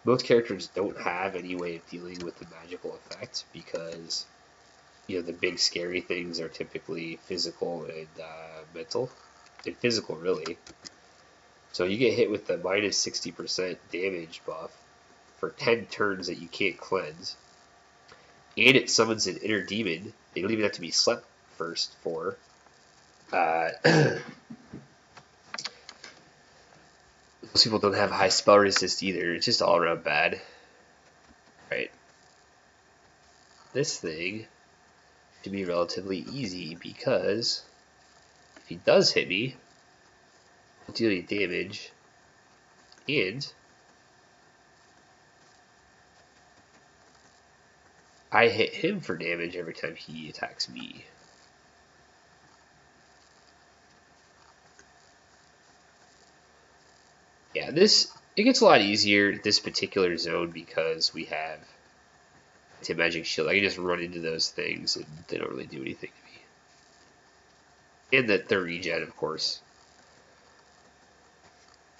most characters don't have any way of dealing with the magical effect because the big scary things are typically physical and mental, and physical really. So you get hit with the minus 60% damage buff for 10 turns that you can't cleanse, and it summons an inner demon. They don't even have to be slept first for. Most people don't have high spell resist either. It's just all around bad. Right. This thing should be relatively easy because if he does hit me, I won't deal any damage, and I hit him for damage every time he attacks me. Yeah, it gets a lot easier this particular zone because we have anti-magic shield. I can just run into those things and they don't really do anything to me. And the regen, of course.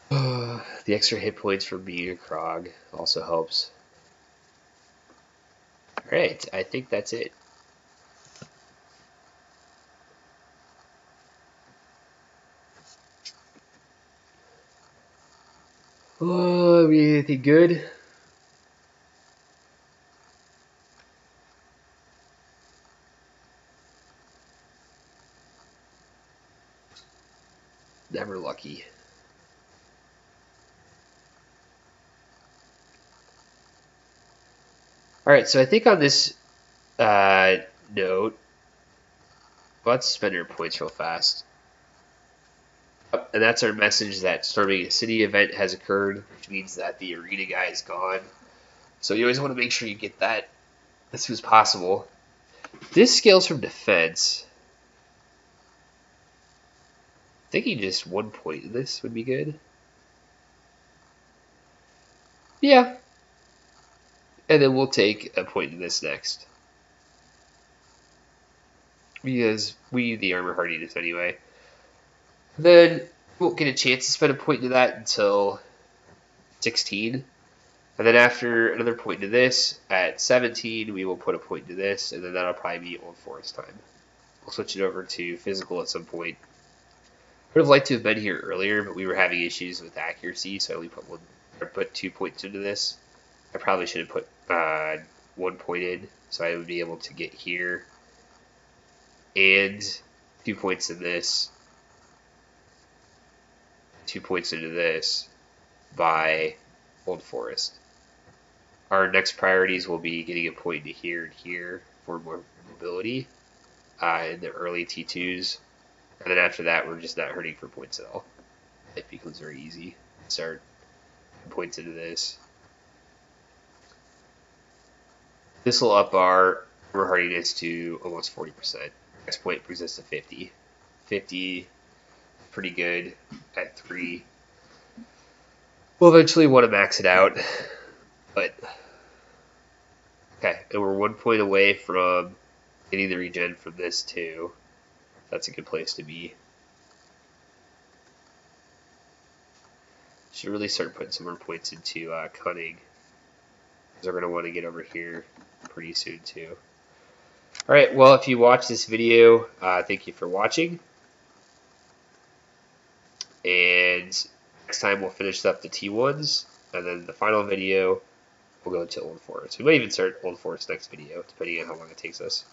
The extra hit points for being a Krog also helps. Alright, I think that's it. Oh, anything good? Never lucky. Alright, so I think on this note, let's spend our points real fast. And that's our message that storming a city event has occurred, which means that the arena guy is gone. So you always want to make sure you get that as soon as possible. This scales from defense. Thinking just 1 point in this would be good. Yeah. And then we'll take a point in this next. Because we need the armor hardiness anyway. Then we won't get a chance to spend a point into that until 16. And then after another point into this, at 17, we will put a point into this, and then that'll probably be Old Forest time. We'll switch it over to physical at some point. I would have liked to have been here earlier, but we were having issues with accuracy, so I only put 2 points into this. I probably should have put 1 point in, so I would be able to get here, and 2 points in this, 2 points into this by Old Forest. Our next priorities will be getting a point to here and here for more mobility in the early T2s. And then after that, we're just not hurting for points at all. It becomes very easy. Start points into this. This will up our hardiness to almost 40%. Next point brings us to 50. 50, pretty good at 3. We'll eventually want to max it out, but okay, and we're 1 point away from getting the regen from this too. That's a good place to be. Should really start putting some more points into cunning, because we're going to want to get over here pretty soon too. Alright, well, if you watch this video, thank you for watching. And next time we'll finish up the T1s, and then the final video we'll go to Old Forest. We might even start Old Forest next video, depending on how long it takes us.